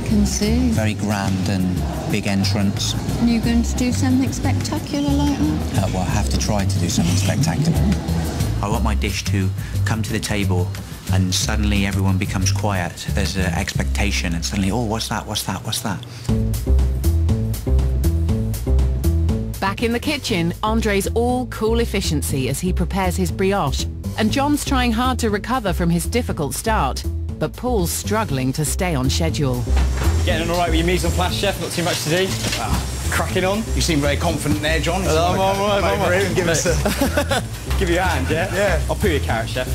can see. Very grand and big entrance. Are you going to do something spectacular like that? Well, I have to try to do something spectacular. I want my dish to come to the table and suddenly everyone becomes quiet. There's an expectation and suddenly, oh, what's that, what's that, what's that? Back in the kitchen, Andre's all cool efficiency as he prepares his brioche, and John's trying hard to recover from his difficult start, but Paul's struggling to stay on schedule. Getting on all right with your mise en place, chef? Not too much to do? Cracking on? You seem very confident there, John. I'm all right. Give us a... Give you a hand, yeah? Yeah. I'll peel your carrot, chef.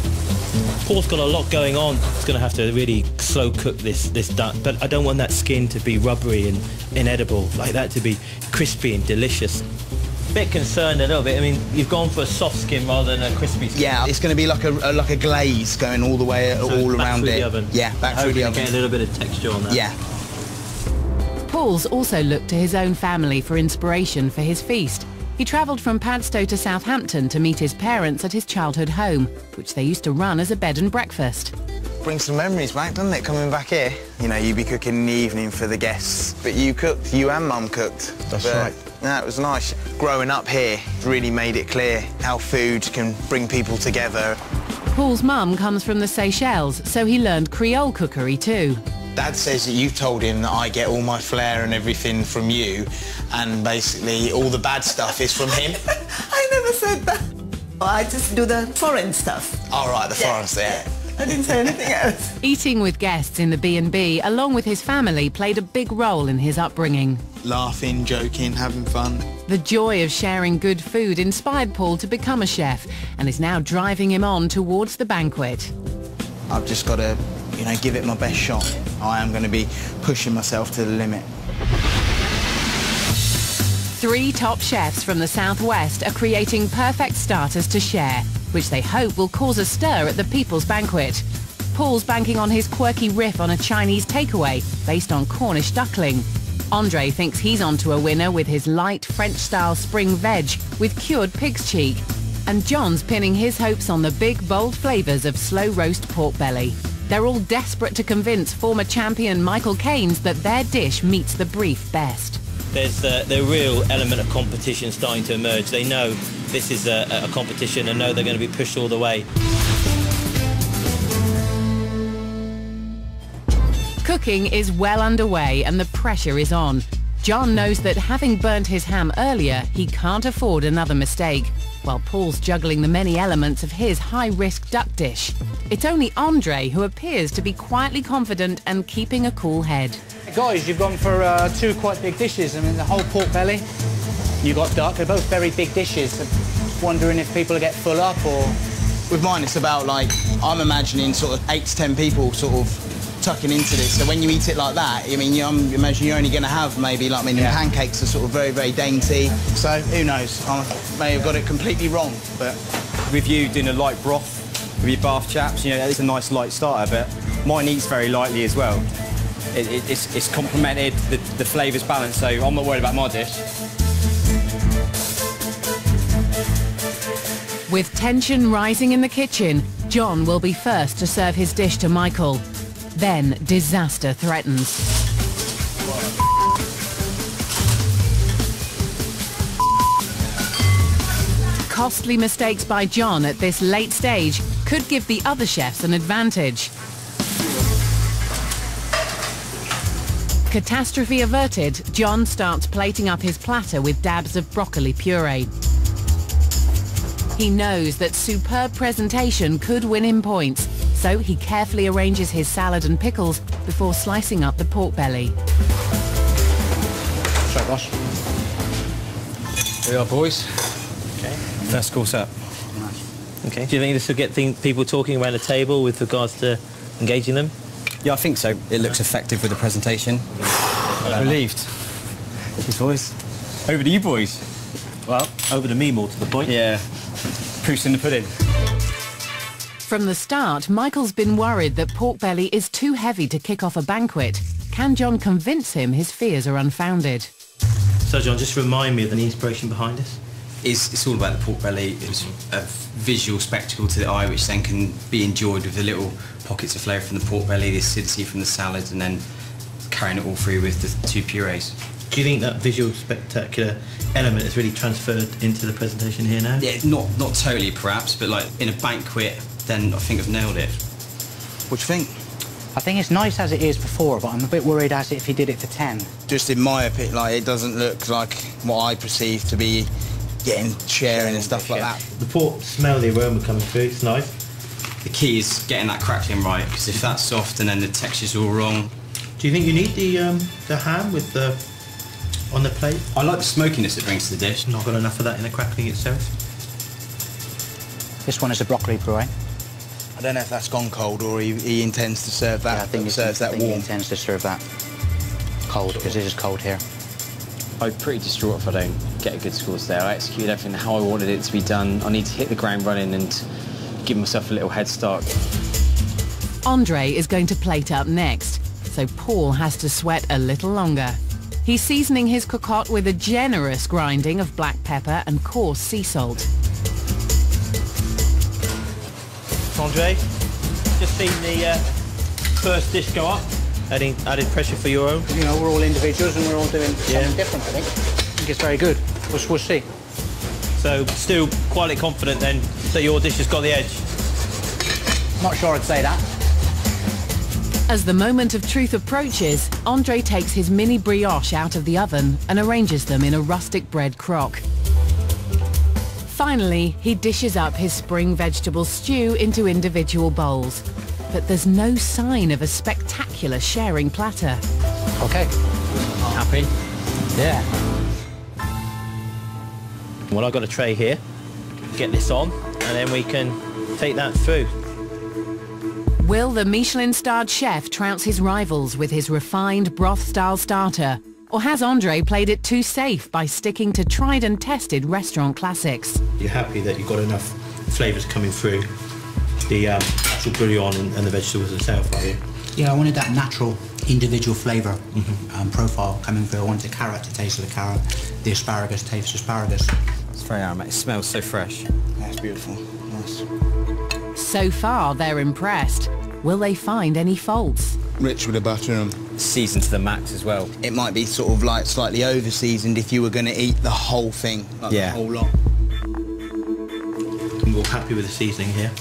Paul's got a lot going on. He's going to have to really slow cook this duck, but I don't want that skin to be rubbery and inedible. Like that to be crispy and delicious. Bit concerned a little bit. I mean, you've gone for a soft skin rather than a crispy skin. Yeah, it's going to be like a glaze going all the way, so all back around through it. The oven. Yeah, back through the oven. Get a little bit of texture on that. Yeah. Paul's also looked to his own family for inspiration for his feast. He travelled from Padstow to Southampton to meet his parents at his childhood home, which they used to run as a bed and breakfast. Brings some memories back, doesn't it, coming back here? You know, you'd be cooking in the evening for the guests, but you cooked, you and Mum cooked. That's right. No, it was nice. Growing up here really made it clear how food can bring people together. Paul's mum comes from the Seychelles, so he learned Creole cookery too. Dad says that you've told him that I get all my flair and everything from you, and basically all the bad stuff is from him. I never said that. I just do the foreign stuff. All right, the foreign stuff. I didn't say anything else. Eating with guests in the B&B, along with his family, played a big role in his upbringing. Laughing, joking, having fun. The joy of sharing good food inspired Paul to become a chef and is now driving him on towards the banquet. I've just got to, you know, give it my best shot. I am going to be pushing myself to the limit. 3 top chefs from the Southwest are creating perfect starters to share, which they hope will cause a stir at the People's Banquet. Paul's banking on his quirky riff on a Chinese takeaway based on Cornish duckling. Andre thinks he's onto a winner with his light French-style spring veg with cured pig's cheek. And John's pinning his hopes on the big, bold flavours of slow-roast pork belly. They're all desperate to convince former champion Michael Caines that their dish meets the brief best. There's the real element of competition starting to emerge. They know this is a competition and know they're going to be pushed all the way. Cooking is well underway and the pressure is on. John knows that having burnt his ham earlier, he can't afford another mistake, while Paul's juggling the many elements of his high-risk duck dish. It's only Andre who appears to be quietly confident and keeping a cool head. Guys, you've gone for 2 quite big dishes. I mean, the whole pork belly, you got duck. They're both very big dishes. I'm wondering if people get full up or... With mine, it's about, like, I'm imagining sort of 8 to 10 people sort of tucking into this. So when you eat it like that, I mean, you imagine you're only going to have maybe, like, I mean, the pancakes are sort of very, very dainty. So who knows? I may have got it completely wrong, but... With you doing a light broth with your bath chaps, you know, it's a nice light starter, but mine eats very lightly as well. It's complemented, the flavour's balanced, so I'm not worried about my dish. With tension rising in the kitchen, John will be first to serve his dish to Michael. Then disaster threatens. Costly mistakes by John at this late stage could give the other chefs an advantage. Catastrophe averted, John starts plating up his platter with dabs of broccoli puree. He knows that superb presentation could win him points, so he carefully arranges his salad and pickles before slicing up the pork belly. Sorry, boss. Here we are, boys. Okay. First course up. Okay. Do you think this will get people talking around the table with regards to engaging them? Yeah, I think so. It looks effective with the presentation. Relieved. These boys. Over to you, boys. Well, over to me more to the point. Yeah. Proof's in the pudding. From the start, Michael's been worried that pork belly is too heavy to kick off a banquet. Can John convince him his fears are unfounded? So, John, just remind me of the inspiration behind this. It's all about the pork belly. It's a visual spectacle to the eye, which then can be enjoyed with the little pockets of flavour from the pork belly, the acidity from the salad, and then carrying it all through with the 2 purees. Do you think that visual spectacular element is really transferred into the presentation here now? Yeah, not totally perhaps, but like in a banquet, then I think I've nailed it. What do you think? I think it's nice as it is before, but I'm a bit worried as if he did it for 10. Just in my opinion, like, it doesn't look like what I perceive to be getting sharing and stuff like that. The pork, smell the aroma coming through, it's nice. The key is getting that crackling right, because if that's soft and then the texture's all wrong. Do you think you need the ham with the on the plate? I like the smokiness it brings to the dish. Not got enough of that in the crackling itself. This one is a broccoli puree. I don't know if that's gone cold or he intends to serve that. Yeah, I think he intends to serve that cold, because this is cold here. I'm pretty distraught if I don't get a good score today. I executed everything how I wanted it to be done. I need to hit the ground running and give myself a little head start. Andre is going to plate up next, so Paul has to sweat a little longer. He's seasoning his cocotte with a generous grinding of black pepper and coarse sea salt. Andre, just seen the first dish go up. Added pressure for your own. You know, we're all individuals and we're all doing something different, I think. I think it's very good. We'll see. So, still quietly confident then that your dish has got the edge? Not sure I'd say that. As the moment of truth approaches, Andre takes his mini brioche out of the oven and arranges them in a rustic bread crock. Finally, he dishes up his spring vegetable stew into individual bowls. But there's no sign of a spectacular sharing platter. OK. Happy? Yeah. Well, I've got a tray here. Get this on, and then we can take that through. Will the Michelin-starred chef trounce his rivals with his refined broth-style starter? Or has Andre played it too safe by sticking to tried and tested restaurant classics? You're happy that you've got enough flavours coming through the actual bouillon and the vegetables itself, are you? Yeah, I wanted that natural individual flavour profile coming through. I wanted the carrot to taste of the carrot, the asparagus taste of asparagus. It's very aromatic. It smells so fresh. That's beautiful. Nice. So far, they're impressed. Will they find any faults? Rich with the butter in them. Seasoned to the max as well. It might be sort of like slightly over-seasoned if you were going to eat the whole thing, like the whole lot. And we're happy with the seasoning here.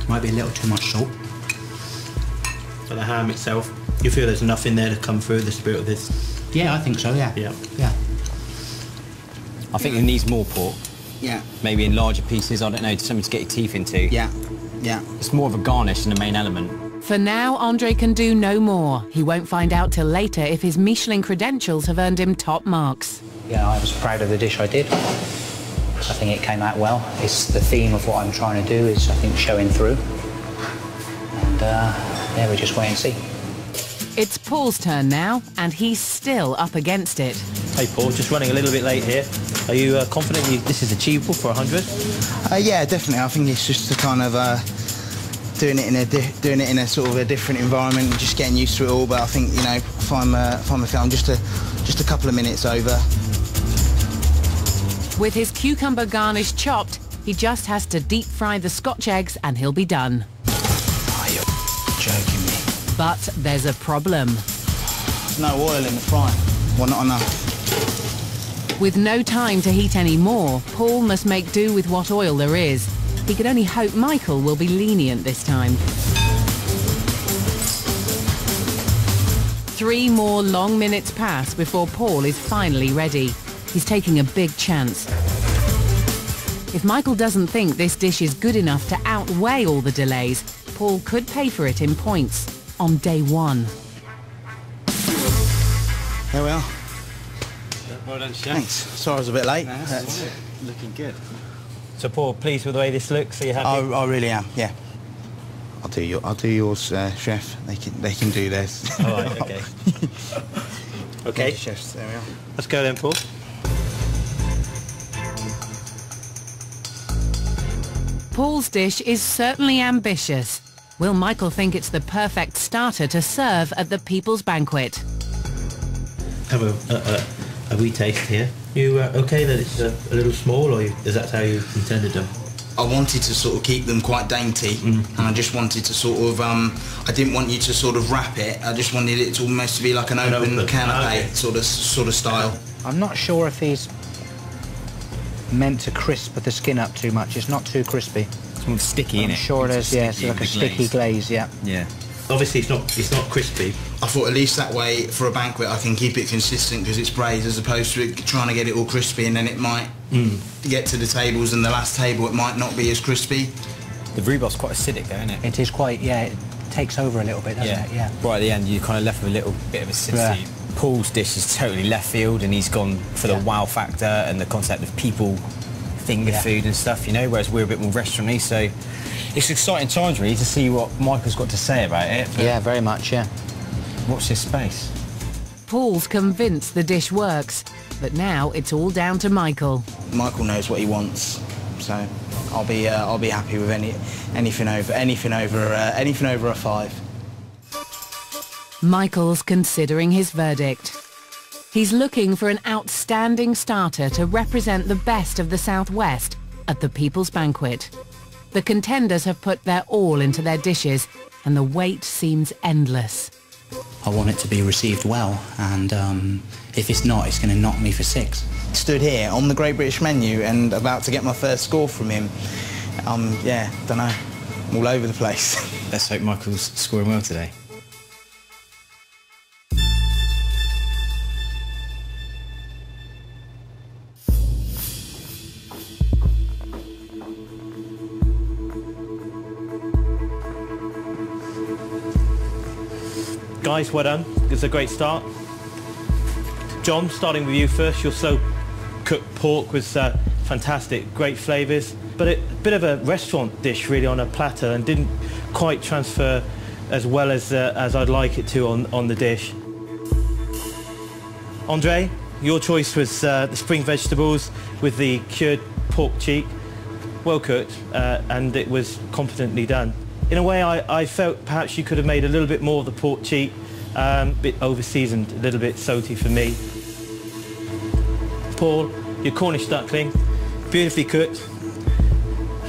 Might be a little too much salt. For the ham itself, you feel there's enough in there to come through the spirit of this? Yeah, I think so, yeah. Yeah. I think it needs more pork. Yeah. Maybe in larger pieces, I don't know, something to get your teeth into. Yeah. It's more of a garnish than a main element. For now, Andre can do no more. He won't find out till later if his Michelin credentials have earned him top marks. Yeah, I was proud of the dish I did. I think it came out well. It's the theme of what I'm trying to do is, I think, showing through. And, yeah, we just wait and see. It's Paul's turn now, and he's still up against it. Hey, Paul, just running a little bit late here. Are you confident this is achievable for 100? Yeah, definitely. I think it's just a kind of doing it in a sort of a different environment and just getting used to it all. But I think, you know, if I'm just a couple of minutes over. With his cucumber garnish chopped, he just has to deep fry the Scotch eggs and he'll be done. Oh, you're joking me. But there's a problem. There's no oil in the fry. Well, not enough. With no time to heat any more, Paul must make do with what oil there is. He can only hope Michael will be lenient this time. 3 more long minutes pass before Paul is finally ready. He's taking a big chance. If Michael doesn't think this dish is good enough to outweigh all the delays, Paul could pay for it in points on day 1. There we are. Well done, Chef. Thanks. Sorry I was a bit late. That's looking good. So, Paul, pleased with the way this looks? Are you happy? I really am, yeah. I'll do yours, Chef. They can do theirs. All right, OK. OK. Chefs, there we are. Let's go then, Paul. Paul's dish is certainly ambitious. Will Michael think it's the perfect starter to serve at the People's Banquet? Have a wee taste here. You OK that it's a little small, or is that how you intended them? I wanted to sort of keep them quite dainty, and I just wanted to sort of, I didn't want you to sort of wrap it. I just wanted it to almost to be like an open canapé sort of style. I'm not sure if he's meant to crisp the skin up too much. It's not too crispy. It's more sticky, isn't it? I'm sure it is, yeah. It's like a sticky glaze, yeah. Yeah. Obviously, it's not crispy. I thought at least that way, for a banquet, I can keep it consistent because it's braised, as opposed to trying to get it all crispy, and then it might get to the tables, and the last table it might not be as crispy. The rhubarb's quite acidic, though, isn't it? It is quite, yeah. It takes over a little bit, doesn't it? Yeah. Right at the end, you're kind of left with a little bit of acidity. Yeah. Paul's dish is totally left field, and he's gone for the wow factor and the concept of people finger food and stuff, you know, whereas we're a bit more restaurant-y, so it's exciting times really to see what Michael's got to say about it. Yeah, very much, yeah. Watch this space. Paul's convinced the dish works, but now it's all down to Michael. Michael knows what he wants, so I'll be happy with anything over a 5. Michael's considering his verdict. He's looking for an outstanding starter to represent the best of the Southwest at the People's Banquet. The contenders have put their all into their dishes, and the wait seems endless. I want it to be received well, and if it's not, it's going to knock me for 6. Stood here on the Great British Menu and about to get my first score from him. Yeah, don't know, I'm all over the place. Let's hope Michael's scoring well today. Guys, well done. It's a great start. John, starting with you first. Your slow-cooked pork was fantastic, great flavours, but a bit of a restaurant dish really on a platter, and didn't quite transfer as well as I'd like it to on the dish. Andre, your choice was the spring vegetables with the cured pork cheek. Well cooked, and it was competently done. In a way, I felt perhaps you could have made a little bit more of the pork cheek, a bit over-seasoned, a little bit salty for me. Paul, your Cornish duckling, beautifully cooked.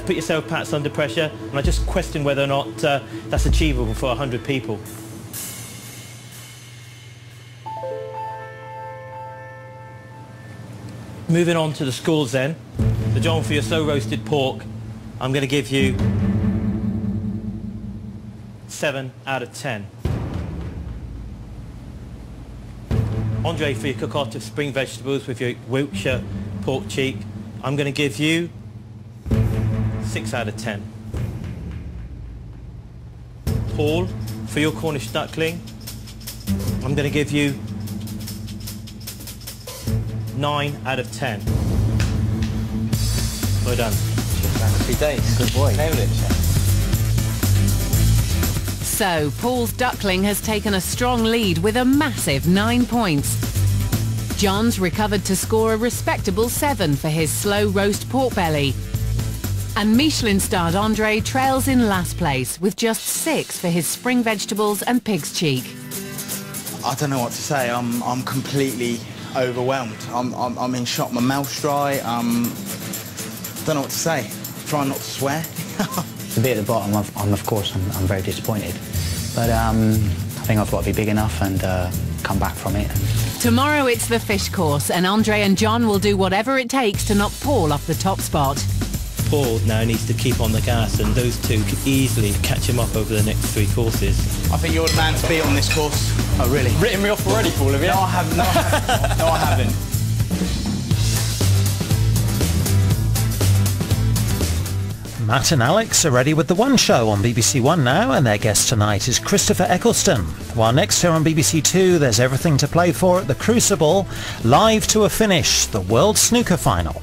Put yourself perhaps under pressure, and I just question whether or not that's achievable for 100 people. Moving on to the scores then. The John, for your slow roasted pork, I'm going to give you 7 out of 10. Andre, for your cocotte of spring vegetables with your Wiltshire pork cheek, I'm going to give you 6 out of 10. Paul, for your Cornish duckling, I'm going to give you 9 out of 10. Well done. 3 days. Good boy. Nailed it, chef. So, Paul's duckling has taken a strong lead with a massive 9 points. John's recovered to score a respectable 7 for his slow roast pork belly. And Michelin-starred Andre trails in last place with just 6 for his spring vegetables and pig's cheek. I don't know what to say. I'm completely overwhelmed. I'm in shock. My mouth's dry. Don't know what to say. Trying not to swear. To be at the bottom, of course, I'm very disappointed. But I think I've got to be big enough and come back from it. Tomorrow it's the fish course, and Andre and John will do whatever it takes to knock Paul off the top spot. Paul now needs to keep on the gas, and those two could easily catch him up over the next 3 courses. I think you're the man to beat on this course. Oh, really? Written me off already, Paul, have you? No, I haven't. No, I haven't. Matt and Alex are ready with The One Show on BBC One now, and their guest tonight is Christopher Eccleston. While next here on BBC Two, there's everything to play for at the Crucible, live to a finish, the World Snooker Final.